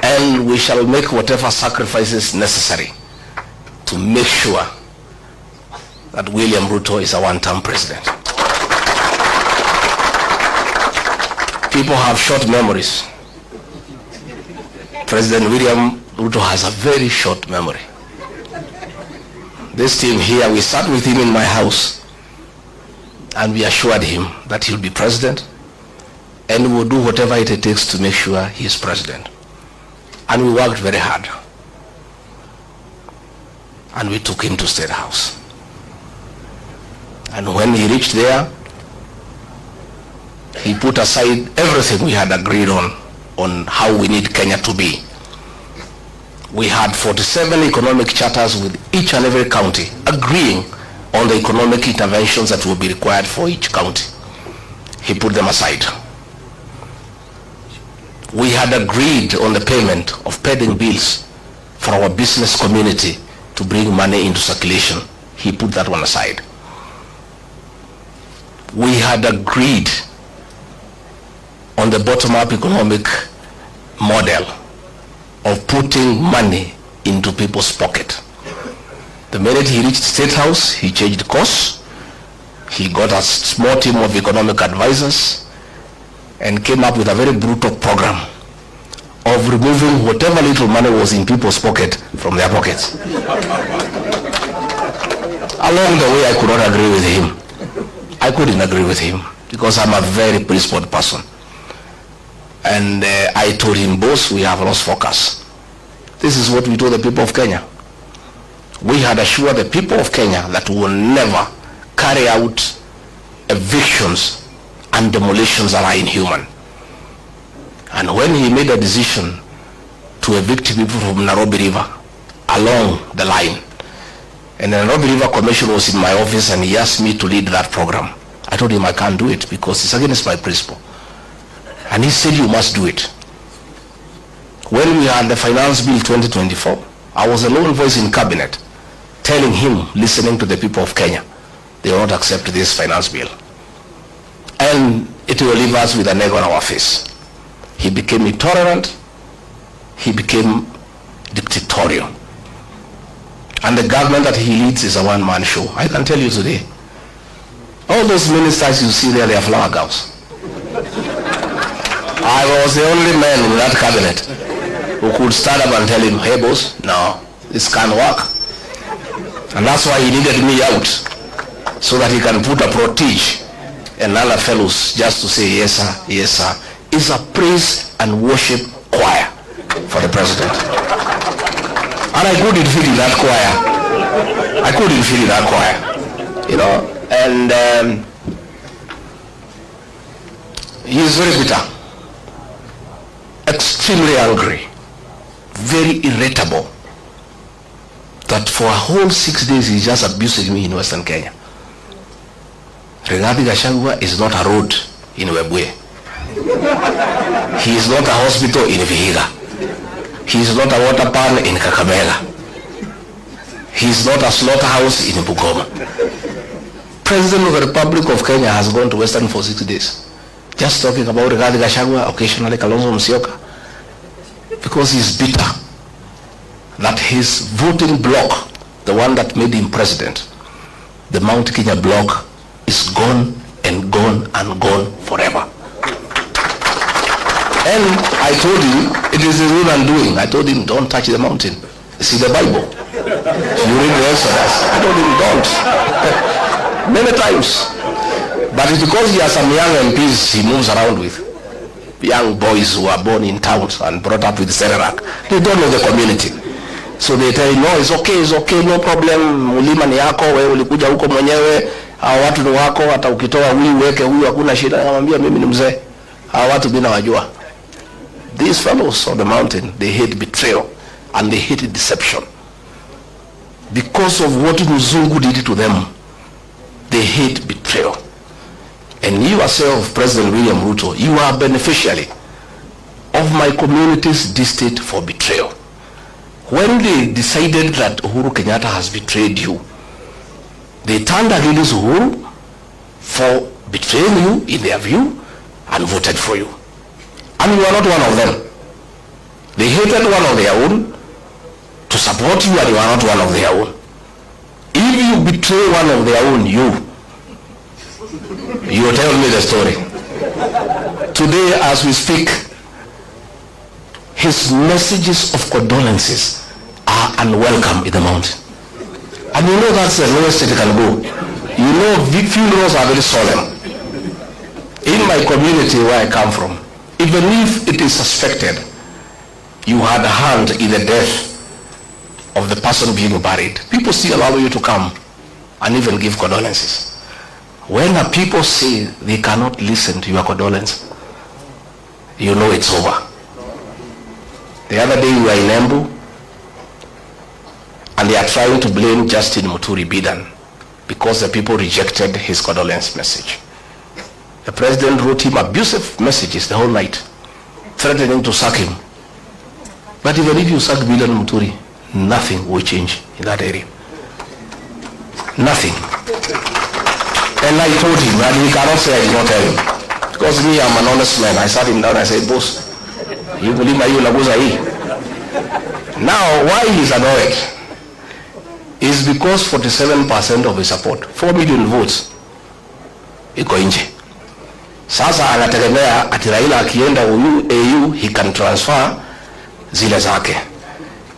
And we shall make whatever sacrifices necessary to make sure that William Ruto is a one-term president. People have short memories. President William Ruto has a very short memory. This team here, we sat with him in my house and we assured him that he'll be president and we will do whatever it takes to make sure he is president. And we worked very hard. And we took him to State House. And when he reached there, he put aside everything we had agreed on how we need Kenya to be. We had 47 economic charters with each and every county agreeing on the economic interventions that will be required for each county. He put them aside. We had agreed on the payment of pending bills for our business community to bring money into circulation. He put that one aside. We had agreed on the bottom-up economic model of putting money into people's pocket. The minute he reached State House, he changed course. He got a small team of economic advisors and came up with a very brutal program of removing whatever little money was in people's pocket from their pockets. Along the way, I could not agree with him. I couldn't agree with him because I'm a very principled person. And I told him, boss, we have lost focus. This is what we told the people of Kenya. We had assured the people of Kenya that we will never carry out evictions and demolitions that are inhuman. And when he made a decision to evict people from Nairobi River along the line, and the Nairobi River Commission was in my office and he asked me to lead that program, I told him I can't do it because it's against my principle. And he said, you must do it. When we had the Finance Bill 2024, I was a lone voice in cabinet telling him, listening to the people of Kenya, they will not accept this finance bill. And it will leave us with an egg on our face. He became intolerant. He became dictatorial. And the government that he leads is a one-man show. I can tell you today, all those ministers you see there, they are flower girls. I was the only man in that cabinet who could stand up and tell him, hey boss, no, this can't work. And that's why he needed me out, so that he can put a protege and other fellows just to say, yes sir, yes sir. It's a praise and worship choir for the president. And I couldn't fit in that choir. I couldn't fit in that choir. You know, and he is very bitter. Extremely angry, very irritable, that for a whole 6 days he's just abusing me in Western Kenya. Dp Gachagua is not a road in Webwe. He is not a hospital in Vihiga. He is not a water pan in Kakamega. He is not a slaughterhouse in Bungoma. President of the Republic of Kenya has gone to Western for 6 days. Just talking about Dp Gachagua, occasionally Kalonzo Musyoka, because he's bitter that his voting bloc, the one that made him president, the Mount Kenya bloc, is gone and gone and gone forever. And I told him, it is his own undoing. I told him, don't touch the mountain. See the Bible. You read the Exodus. I told him, don't. Many times. But it's because he has some young MPs he moves around with. Young boys who are born in towns and brought up with Serelak. They don't know the community. So they tell him, no, it's okay, no problem. Mulima ni yako, wewe ulikuja huko mwenyewe. Hawa watu ni wako, hata ukitoa huyu weke huyu hakuna shida. Anamwambia mimi ni mzee. Hawa watu bila wajua. These fellows on the mountain, they hate betrayal and they hate deception. Because of what Muzungu did to them, they hate betrayal. And you yourself, President William Ruto, you are a beneficiary of my community's distaste for betrayal. When they decided that Uhuru Kenyatta has betrayed you, they turned against Uhuru for betraying you in their view and voted for you. And you are not one of them. They hated one of their own to support you, and you are not one of their own. If you betray one of their own, you will tell me the story. Today, as we speak, his messages of condolences are unwelcome in the mountain. And you know that's the lowest it can go. You know, funerals are very solemn. In my community where I come from, even if it is suspected you had a hand in the death of the person being buried, people still allow you to come and even give condolences. When the people say they cannot listen to your condolence, you know it's over. The other day we were in Embu, and they are trying to blame Justin Muturi Bidan because the people rejected his condolence message. The president wrote him abusive messages the whole night, threatening to sack him. But even if you sack Bidan Muturi, nothing will change in that area. Nothing. And I told him, and he cannot say I did not tell him. Because me, I'm an honest man. I sat him down and I said, boss, you believe my laguza hii? Now, why he's annoyed is because 47% of his support, 4 million votes, iko nje. Sasa anategemea ati Raila akienda AU, he can transfer zile zake.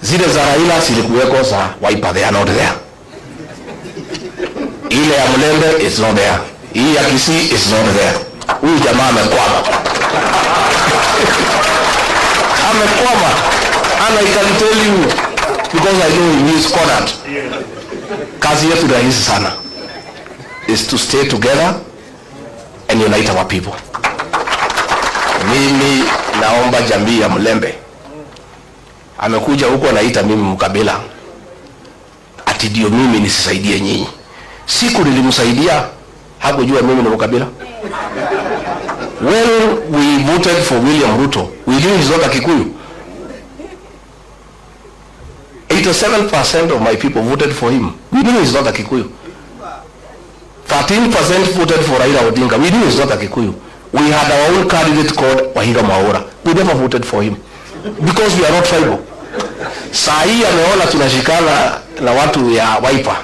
Zile za Raila zilikuweko za Wiper, they are not there. Ile ya Mlembe is not there. Hii ya Kisii is not there. Huyu jamaa amekwama. Amekwama. And I can tell you, because I know he is cornered. Kazi yetu rahisi sana is to stay together and unite our people. Mimi naomba jamii ya Mlembe, amekuja huko anaita mimi mkabila, ati ndio mimi nisisaidie nyinyi. Siku nilimsaidia hakujua mimi ni mkabila. When we voted for William Ruto, we knew he's not a Kikuyu. 87% of my people voted for him. We knew he's not a Kikuyu. 13% voted for Raila Odinga. We knew he's not a Kikuyu. We had our own candidate called Wahiga Mwaura. We never voted for him because we are not tribal. Saa hii ameona tunashikana na watu ya Wiper,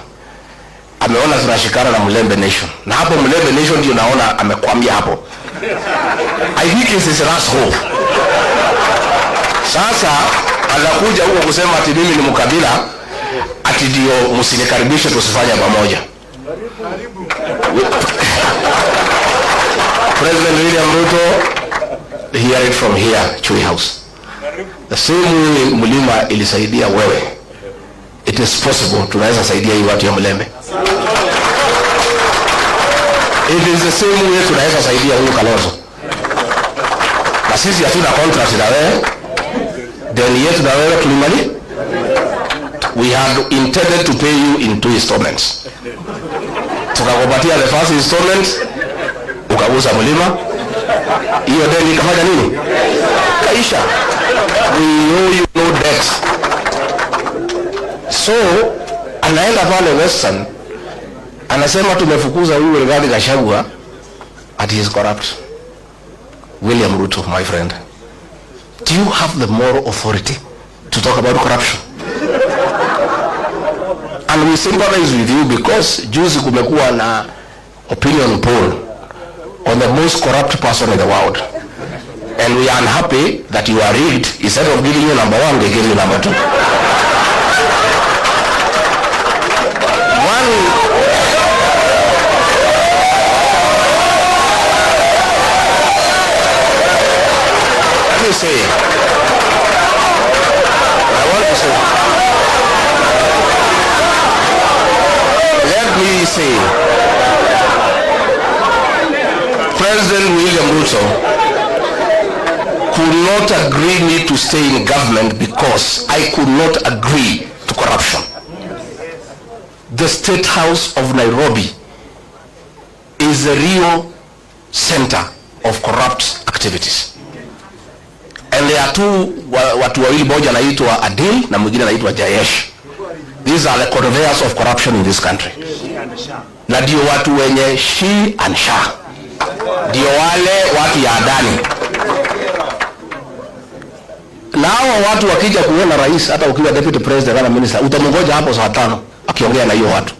ameona tunashikana na Mlembe Nation, na hapo Mlembe Nation ndio naona amekwamia hapo. I think it's his last hope. Sasa anakuja huko kusema ati mimi ni mkabila, ati ndio msinikaribishe tusifanye pamoja. President William Ruto, hear it from here, Chui House. The same way Mulima ilisaidia wewe, it is possible tunaweza saidia hii watu ya Mlembe. It is the same way tunaweza saidia huyu Kalonzo. Na sisi hatuna contract na wewe, deni yetu na wewe tulimali. We had intended to pay you in 2 installments. Tukakupatia the first installment, ukagusa Mulima, hiyo deni ikafanya nini? Kaisha. We owe you no debt. So anaenda pale Western, anasema tumefukuza huyu Dp Gachagua at he is corrupt. William Ruto, my friend, do you have the moral authority to talk about corruption? And we sympathize with you because juzi kumekuwa na opinion poll on the most corrupt person in the world. And we are unhappy that you are rigged. Instead of giving you number 1, they give you number 2. Let me say, I want to say, let me say, President William Ruto could not agree me to stay in government because I could not agree to corruption. The State House of Nairobi is the real center of corrupt activities. And there are watu wawili, moja anaitwa Adil na mwingine anaitwa Jayesh. These are the conveyors of corruption in this country. Na ndio watu wenye she and sha. Ndio wale watu ya Adani. Na Na hao watu wakija kuona rais, hata ukiwa deputy president na minister, utamngoja hapo saa 5 akiongea na hiyo watu.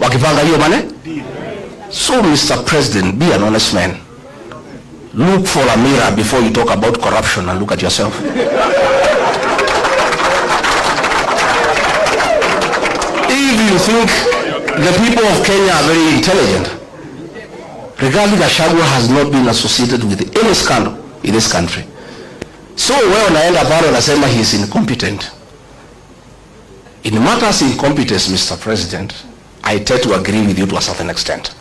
Wakipanga hiyo maneno. So Mr. President, be an honest man. Look for a mirror before you talk about corruption and look at yourself. If you think the people of Kenya are very intelligent, Dp Gachagua has not been associated with any scandal in this country. So wewe unaenda pale unasema he is incompetent. In matters incompetence, Mr. President, I tend to agree with you to a certain extent.